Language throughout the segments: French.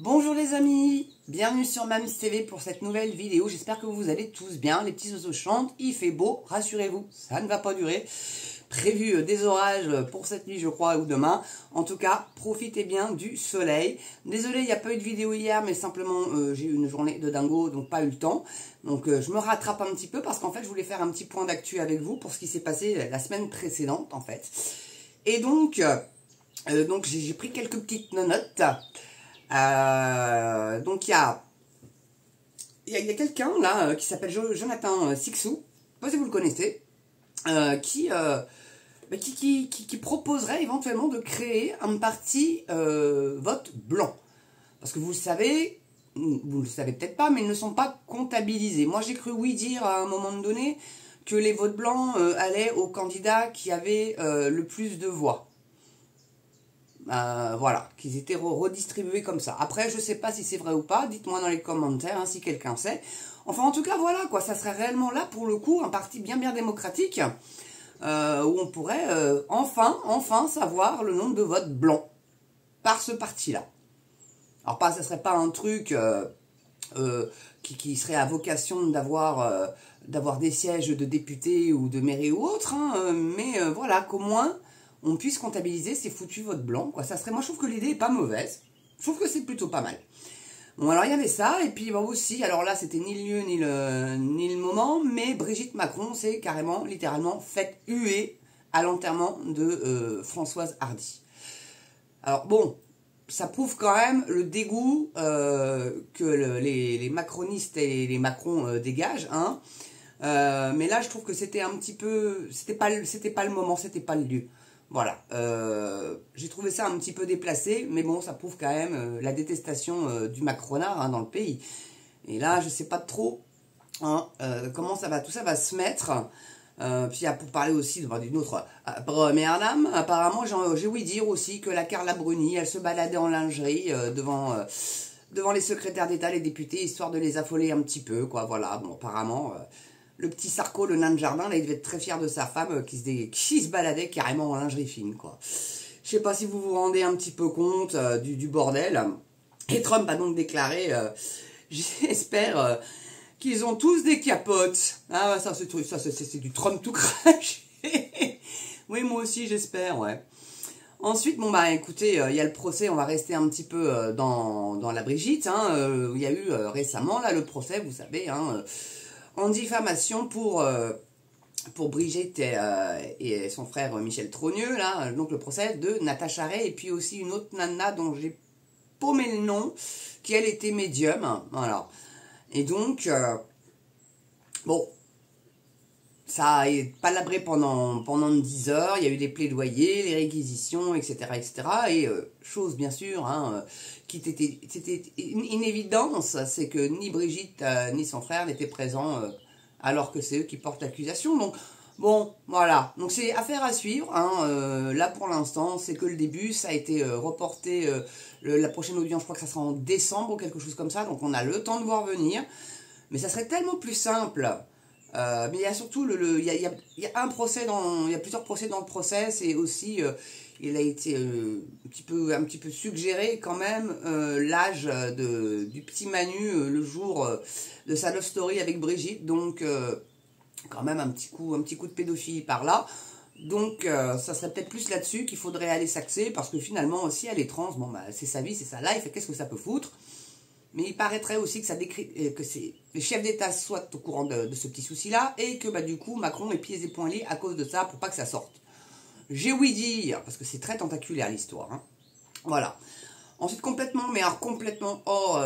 Bonjour les amis, bienvenue sur Mams TV pour cette nouvelle vidéo. J'espère que vous allez tous bien, les petits oiseaux chantent, il fait beau, rassurez-vous, ça ne va pas durer. Prévu des orages pour cette nuit je crois ou demain. En tout cas, profitez bien du soleil. Désolé, il n'y a pas eu de vidéo hier, mais simplement j'ai eu une journée de dingo, donc pas eu le temps. Donc je me rattrape un petit peu parce qu'en fait je voulais faire un petit point d'actu avec vous pour ce qui s'est passé la semaine précédente en fait. Et donc j'ai pris quelques petites notes. Donc il y a quelqu'un là qui s'appelle Jonathan Sixou, je sais pas si vous le connaissez, qui proposerait éventuellement de créer un parti vote blanc. Parce que vous le savez peut-être pas, mais ils ne sont pas comptabilisés. Moi j'ai cru oui dire à un moment donné que les votes blancs allaient aux candidats qui avaient le plus de voix. Voilà, qu'ils étaient redistribués comme ça. Après, je sais pas si c'est vrai ou pas, dites-moi dans les commentaires hein, si quelqu'un sait. Enfin, en tout cas, voilà, quoi, ça serait réellement là, pour le coup, un parti bien démocratique, où on pourrait enfin savoir le nombre de votes blancs par ce parti-là. Alors, ça serait pas un truc qui serait à vocation d'avoir des sièges de députés ou de mairie ou autre, hein, mais voilà, qu'au moins on puisse comptabiliser ces foutus votes blancs, quoi. Ça serait, moi je trouve que l'idée est pas mauvaise, je trouve que c'est plutôt pas mal. Bon, alors il y avait ça, et puis bon, aussi, alors là c'était ni le lieu ni le moment, mais Brigitte Macron s'est carrément, littéralement, fait huer à l'enterrement de Françoise Hardy. Alors bon, ça prouve quand même le dégoût que les macronistes et les Macron dégagent, hein. Mais là je trouve que c'était un petit peu, c'était pas le moment, c'était pas le lieu. Voilà, j'ai trouvé ça un petit peu déplacé, mais bon, ça prouve quand même la détestation du macronard hein, dans le pays. Et là, je sais pas trop hein, comment tout ça va se mettre. Puis pour parler aussi d'une autre première dame, apparemment, j'ai ouï dire aussi que la Carla Bruni, elle se baladait en lingerie devant les secrétaires d'État, les députés, histoire de les affoler un petit peu, quoi. Voilà, bon, apparemment... le petit Sarko, le nain de jardin, là, il devait être très fier de sa femme qui se baladait carrément en lingerie fine, quoi. Je sais pas si vous vous rendez un petit peu compte du bordel. Et Trump a donc déclaré, j'espère qu'ils ont tous des capotes. Ah, ça, c'est du Trump tout craché. Oui, moi aussi, j'espère, ouais. Ensuite, bon, bah, écoutez, il y a le procès, on va rester un petit peu dans la Brigitte, hein. Il y a eu récemment, là, le procès, vous savez, hein, en diffamation pour Brigitte et son frère Michel Trogneux, là, donc le procès de Natacha Ray, et puis aussi une autre nana dont j'ai paumé le nom, qui elle était médium, voilà. Et donc, bon, ça a palabré pendant 10 heures, il y a eu les plaidoyers, les réquisitions, etc., etc., et chose bien sûr, hein, c'était une évidence, c'est que ni Brigitte ni son frère n'étaient présents alors que c'est eux qui portent l'accusation. Donc bon, voilà, donc c'est affaire à suivre, hein, là pour l'instant c'est que le début, ça a été reporté, la prochaine audience je crois que ça sera en décembre ou quelque chose comme ça, donc on a le temps de voir venir, mais ça serait tellement plus simple. Mais il y a surtout il y a un procès il y a plusieurs procès dans le procès, et aussi il a été un petit peu suggéré quand même l'âge du petit Manu le jour de sa love story avec Brigitte, donc quand même un petit coup de pédophilie par là. Donc ça serait peut-être plus là-dessus qu'il faudrait aller s'axer, parce que finalement si elle est trans, bon bah c'est sa vie, c'est sa life, et qu'est-ce que ça peut foutre. Mais il paraîtrait aussi que les chefs d'État soient au courant de ce petit souci-là, et que bah, du coup Macron est pieds et poings liés à cause de ça pour pas que ça sorte. J'ai ouï dire, parce que c'est très tentaculaire l'histoire. Hein. Voilà. Ensuite, complètement hors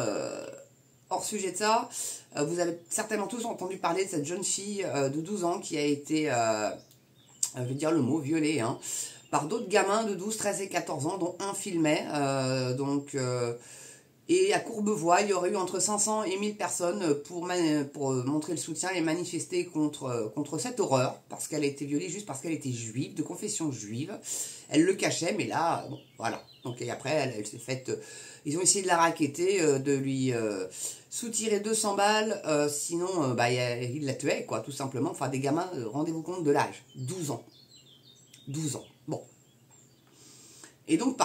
sujet de ça, vous avez certainement tous entendu parler de cette jeune fille de 12 ans qui a été, je vais dire le mot, violée, hein, par d'autres gamins de 12, 13 et 14 ans, dont un filmait, et à Courbevoie, il y aurait eu entre 500 et 1000 personnes pour montrer le soutien et manifester contre cette horreur, parce qu'elle a été violée juste parce qu'elle était juive, de confession juive. Elle le cachait, mais là, bon, voilà. Donc, et après, elle s'est faite... ils ont essayé de la racketter, de lui soutirer 200 balles, sinon, il la tuait, quoi, tout simplement. Enfin, des gamins, rendez-vous compte de l'âge. 12 ans. 12 ans. Bon. Et donc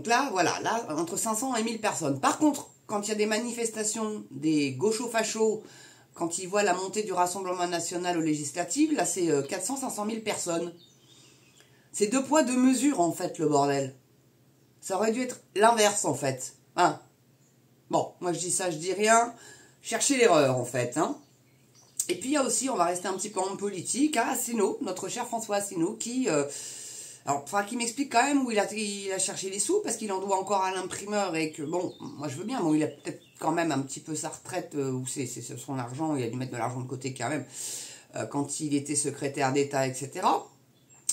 là, voilà, là, entre 500 et 1000 personnes. Par contre, quand il y a des manifestations des gauchos-fachos, quand ils voient la montée du Rassemblement national aux législatives, là c'est 400-500 000 personnes. C'est 2 poids 2 mesures en fait le bordel. Ça aurait dû être l'inverse en fait. Hein. Bon, moi je dis ça, je dis rien. Cherchez l'erreur en fait. Hein. Et puis il y a aussi, on va rester un petit peu en politique, hein, Asselineau, notre cher François Asselineau, qui... qui m'explique quand même où il a cherché les sous, parce qu'il en doit encore à l'imprimeur, et que, bon, moi je veux bien, bon, il a peut-être quand même un petit peu sa retraite, où c'est son argent, il a dû mettre de l'argent de côté quand même, quand il était secrétaire d'État, etc.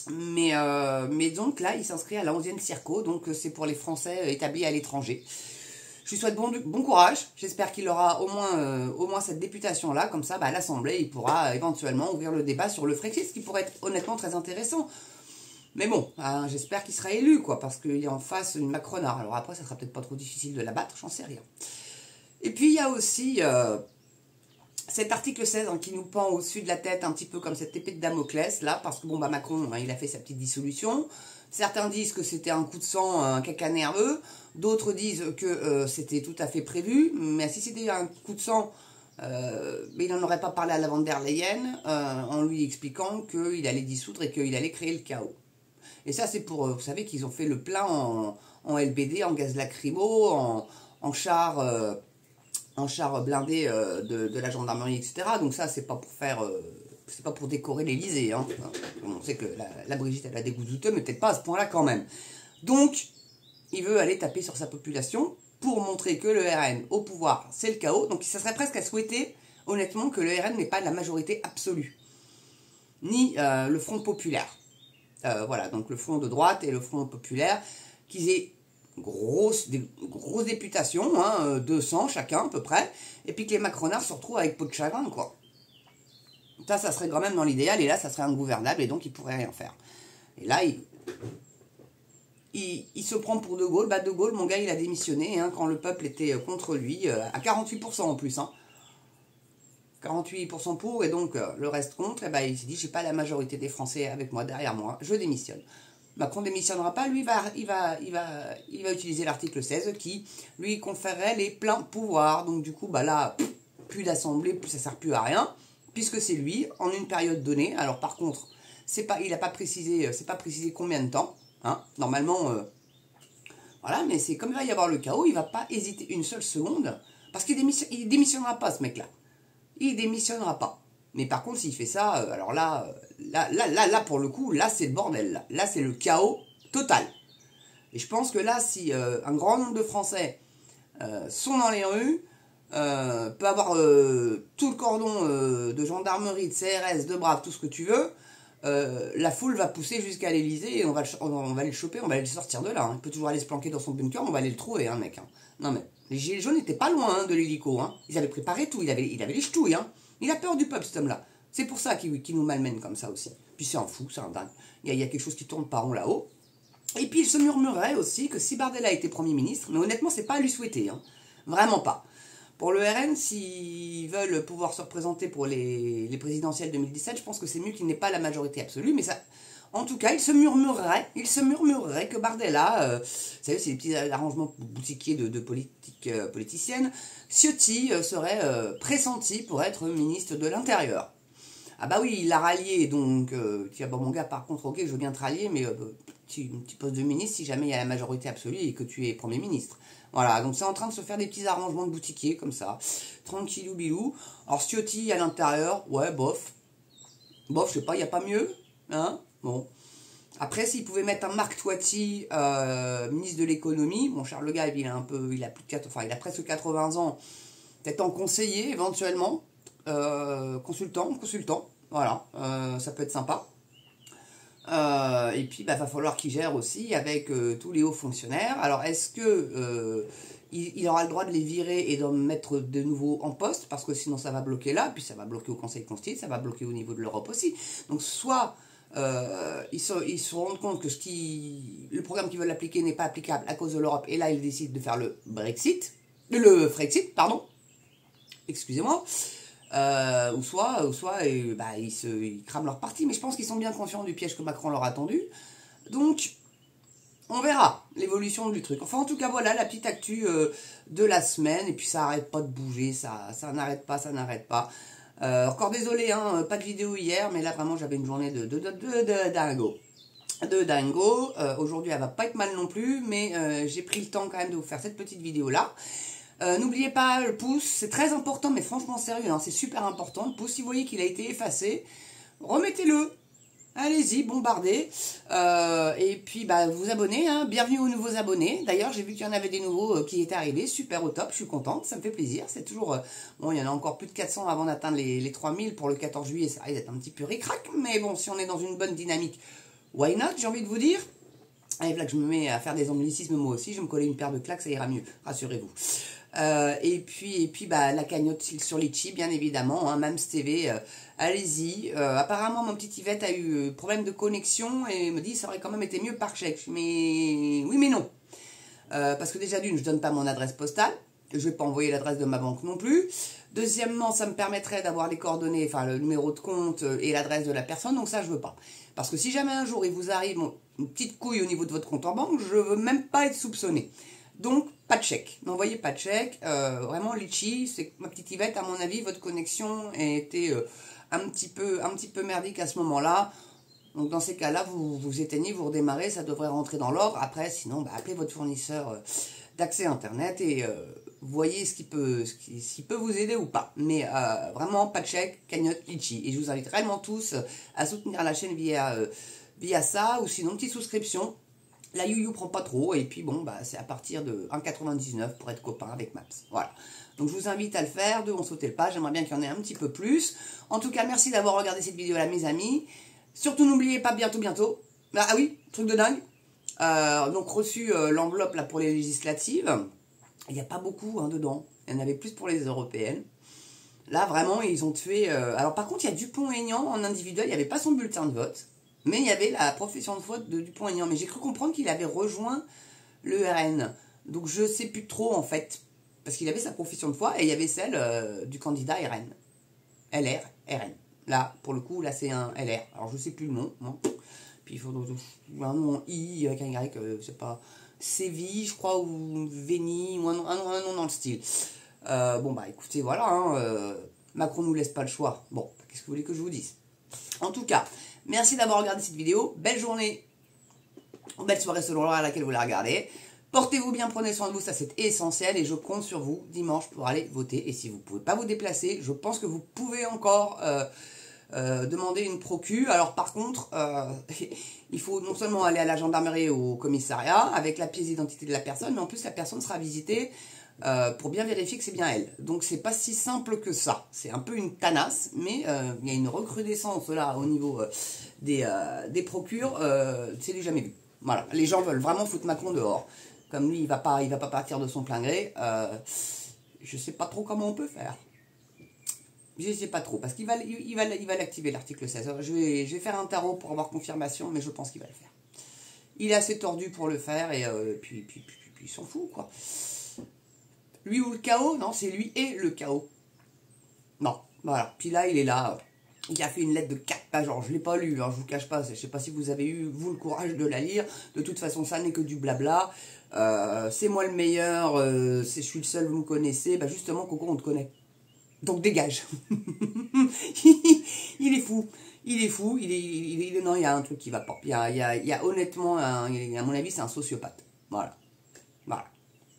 Mais donc là, il s'inscrit à la 11e Circo, donc c'est pour les Français établis à l'étranger. Je lui souhaite bon courage, j'espère qu'il aura au moins cette députation-là, comme ça, à l'Assemblée, il pourra éventuellement ouvrir le débat sur le Frexit, ce qui pourrait être honnêtement très intéressant. Mais bon, j'espère qu'il sera élu, quoi, parce qu'il est en face une Macronard. Alors après, ça sera peut-être pas trop difficile de la battre, j'en sais rien. Et puis, il y a aussi cet article 16 qui nous pend au-dessus de la tête, un petit peu comme cette épée de Damoclès, là, parce que, bon, Macron, il a fait sa petite dissolution. Certains disent que c'était un coup de sang, un caca nerveux. D'autres disent que c'était tout à fait prévu. Mais si c'était un coup de sang... mais il n'en aurait pas parlé à la von der Leyen en lui expliquant qu'il allait dissoudre et qu'il allait créer le chaos. Et ça, c'est pour, vous savez qu'ils ont fait le plein en LBD, en gaz lacrymo, en char blindé de la gendarmerie, etc. Donc ça, c'est pas pour faire, c'est pas pour décorer l'Elysée. Hein. On sait que la Brigitte, elle a des goûts douteux, mais peut-être pas à ce point-là quand même. Donc, il veut aller taper sur sa population pour montrer que le RN au pouvoir, c'est le chaos. Donc, ça serait presque à souhaiter, honnêtement, que le RN n'ait pas la majorité absolue, ni le Front populaire. Voilà, donc le Front de droite et le Front populaire, qu'ils aient des grosses députations, 200 chacun à peu près, et puis que les Macronards se retrouvent avec peau de chagrin, quoi. Ça serait quand même dans l'idéal, et là, ça serait ingouvernable, et donc ils pourraient rien faire. Et là, il se prend pour De Gaulle. De Gaulle, mon gars, il a démissionné quand le peuple était contre lui, à 48% en plus. 48% pour, et donc le reste contre. Et il s'est dit, j'ai pas la majorité des Français avec moi, derrière moi, je démissionne. Macron ne démissionnera pas, lui, il va utiliser l'article 16 qui lui conférerait les pleins pouvoirs. Donc du coup, là, plus d'assemblée, ça sert plus à rien, puisque c'est lui, en une période donnée. Alors par contre, il n'a pas précisé, c'est pas précisé combien de temps. Normalement, voilà, mais c'est comme il va y avoir le chaos, il va pas hésiter une seule seconde, parce qu'il démissionnera pas, ce mec-là. Il démissionnera pas. Mais par contre, s'il fait ça, alors là, pour le coup, là, c'est le bordel. Là, c'est le chaos total. Et je pense que là, si un grand nombre de Français sont dans les rues, peut avoir tout le cordon de gendarmerie, de CRS, de braves, tout ce que tu veux, la foule va pousser jusqu'à l'Elysée et on va aller le choper, on va aller le sortir de là. Il peut toujours aller se planquer dans son bunker, on va aller le trouver, mec. Non mais, les gilets jaunes n'étaient pas loin de l'hélico. Ils avaient préparé tout, il avait les ch'touilles. Il a peur du peuple, cet homme-là. C'est pour ça qu'il nous malmène comme ça aussi. Puis c'est un fou, c'est un dingue. Il y a quelque chose qui tourne pas rond là-haut. Et puis il se murmurait aussi que si Bardella était Premier ministre, mais honnêtement, c'est pas à lui souhaiter. Vraiment pas. Pour le RN, s'ils veulent pouvoir se représenter pour les présidentielles 2017, je pense que c'est mieux qu'il n'ait pas la majorité absolue, mais ça... En tout cas, il se murmurerait que Bardella, vous savez, c'est des petits arrangements boutiquiers de politiciennes, Ciotti serait pressenti pour être ministre de l'Intérieur. Ah bah oui, il l'a rallié, donc, mon gars, par contre, ok, je veux bien te rallier, mais petit poste de ministre si jamais il y a la majorité absolue et que tu es Premier ministre. Voilà, donc c'est en train de se faire des petits arrangements de boutiquiers, comme ça, tranquillou bilou. Alors Ciotti à l'intérieur, ouais, bof, je sais pas, il n'y a pas mieux, bon. Après, s'il pouvait mettre un Marc Toiti, ministre de l'économie, mon cher le gars, il a presque 80 ans, peut-être en conseiller éventuellement, consultant, voilà, ça peut être sympa. Et puis, va falloir qu'il gère aussi avec tous les hauts fonctionnaires. Alors, est-ce que il aura le droit de les virer et d'en mettre de nouveau en poste, parce que sinon ça va bloquer là, puis ça va bloquer au Conseil constitutionnel, ça va bloquer au niveau de l'Europe aussi. Donc, soit ils se rendent compte que le programme qu'ils veulent appliquer n'est pas applicable à cause de l'Europe, et là ils décident de faire le Frexit, pardon, excusez-moi, ou soit ils crament leur parti, mais je pense qu'ils sont bien conscients du piège que Macron leur a tendu. Donc On verra l'évolution du truc. Enfin, en tout cas, voilà la petite actu de la semaine. Et puis, ça n'arrête pas de bouger. Ça n'arrête pas, ça n'arrête pas. Encore désolé, hein, pas de vidéo hier. Mais là, vraiment, j'avais une journée de dingo. Aujourd'hui, elle va pas être mal non plus. Mais j'ai pris le temps quand même de vous faire cette petite vidéo-là. N'oubliez pas le pouce. C'est très important, mais franchement, sérieux. Hein, c'est super important. Le pouce, si vous voyez qu'il a été effacé, remettez-le. Allez-y, bombardez. Et puis, bah, vous abonnez. Hein. Bienvenue aux nouveaux abonnés. D'ailleurs, j'ai vu qu'il y en avait des nouveaux qui étaient arrivés. Super au top. Je suis contente. Ça me fait plaisir. C'est toujours... bon, il y en a encore plus de 400 avant d'atteindre les 3000 pour le 14 juillet. Ça risque d'être un petit peu ric-rac. Mais bon, si on est dans une bonne dynamique, why not, j'ai envie de vous dire. Allez, là que je me mets à faire des anglicismes moi aussi. Je vais me coller une paire de claques, ça ira mieux. Rassurez-vous. Et puis bah, la cagnotte sur Litchi, bien évidemment, hein, Mams TV, allez-y. Apparemment, mon petit Yvette a eu problème de connexion et me dit ça aurait quand même été mieux par chèque. Mais oui, mais non. Parce que déjà d'une, je donne pas mon adresse postale. Je vais pas envoyer l'adresse de ma banque non plus. Deuxièmement, ça me permettrait d'avoir les coordonnées, enfin le numéro de compte et l'adresse de la personne. Donc ça, je veux pas. Parce que si jamais un jour il vous arrive une petite couille au niveau de votre compte en banque, je veux même pas être soupçonné. Donc, pas de chèque. N'envoyez pas de chèque. Vraiment, Litchi, c'est ma petite Yvette, à mon avis, votre connexion était un petit peu merdique à ce moment-là. Donc, dans ces cas-là, vous éteignez, vous redémarrez, ça devrait rentrer dans l'ordre. Après, sinon, bah, appelez votre fournisseur d'accès Internet et voyez s'il peut vous aider ou pas. Mais vraiment, pas de chèque, cagnotte Litchi. Et je vous invite réellement tous à soutenir la chaîne via ça, ou sinon, petite souscription. La YouYou prend pas trop, et puis bon, bah, c'est à partir de 1,99 pour être copain avec Maps. Voilà. Donc je vous invite à le faire, on sauter le pas, j'aimerais bien qu'il y en ait un petit peu plus. En tout cas, merci d'avoir regardé cette vidéo là, mes amis. Surtout, n'oubliez pas, bientôt. Ah oui, truc de dingue. Donc reçu l'enveloppe là pour les législatives. Il n'y a pas beaucoup hein, dedans. Il y en avait plus pour les européennes. Là, vraiment, ils ont tué... Alors par contre, il y a Dupont-Aignan en individuel, il n'y avait pas son bulletin de vote. Mais il y avait la profession de foi de Dupont-Aignan. Mais j'ai cru comprendre qu'il avait rejoint le RN. Donc je ne sais plus trop en fait. Parce qu'il avait sa profession de foi et il y avait celle du candidat RN. LR, RN. Là, pour le coup, là c'est un LR. Alors je ne sais plus le nom. Hein. Puis il faut un nom I avec un Y, je sais pas. Séville, je crois, ou Véni, ou un nom dans le style. Bon bah écoutez, voilà. Hein, Macron nous laisse pas le choix. Bon, qu'est-ce que vous voulez que je vous dise? En tout cas, merci d'avoir regardé cette vidéo. Belle journée, belle soirée selon l'heure à laquelle vous la regardez. Portez-vous bien, prenez soin de vous, ça c'est essentiel. Et je compte sur vous dimanche pour aller voter. Et si vous ne pouvez pas vous déplacer, je pense que vous pouvez encore demander une procu. Alors par contre, il faut non seulement aller à la gendarmerie ou au commissariat avec la pièce d'identité de la personne, mais en plus la personne sera visitée pour bien vérifier que c'est bien elle. Donc c'est pas si simple que ça. C'est un peu une tanasse, mais il y a une recrudescence là au niveau des procures, c'est du jamais vu. Voilà, les gens veulent vraiment foutre Macron dehors. Comme lui, il va pas partir de son plein gré. Je sais pas trop comment on peut faire. Je sais pas trop, parce qu'il va l'activer l'article 16. Alors, je vais faire un tarot pour avoir confirmation, mais je pense qu'il va le faire. Il est assez tordu pour le faire, et puis il s'en fout, quoi. Lui ou le chaos? Non, c'est lui et le chaos. Non, voilà. Puis là, il est là. Il a fait une lettre de 4 pages. Alors, je ne l'ai pas lu, hein, je vous cache pas. Je ne sais pas si vous avez eu, vous, le courage de la lire. De toute façon, ça n'est que du blabla. C'est moi le meilleur. Je suis le seul, vous me connaissez. Bah, justement, Coco, on te connaît. Donc, dégage. Il est fou. Il est fou. Non, il y a un truc qui va pas. Il y a honnêtement, à mon avis, c'est un sociopathe. Voilà. Voilà.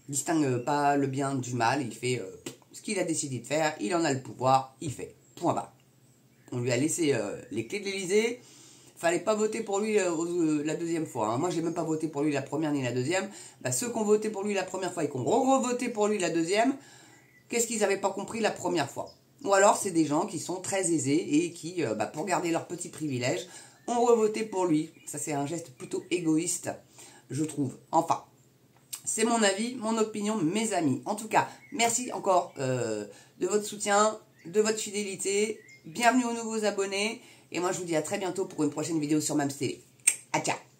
Il distingue pas le bien du mal, il fait ce qu'il a décidé de faire, il en a le pouvoir, il fait. Point barre. On lui a laissé les clés de l'Elysée, fallait pas voter pour lui la deuxième fois. Hein. Moi, j'ai même pas voté pour lui la première ni la deuxième. Bah, ceux qui ont voté pour lui la première fois et qui ont re-voté pour lui la deuxième, qu'est-ce qu'ils n'avaient pas compris la première fois? Ou alors, c'est des gens qui sont très aisés et qui, pour garder leurs petits privilèges, ont re-voté pour lui. Ça, c'est un geste plutôt égoïste, je trouve. Enfin. C'est mon avis, mon opinion, mes amis. En tout cas, merci encore de votre soutien, de votre fidélité. Bienvenue aux nouveaux abonnés. Et moi, je vous dis à très bientôt pour une prochaine vidéo sur Mams TV. À ciao.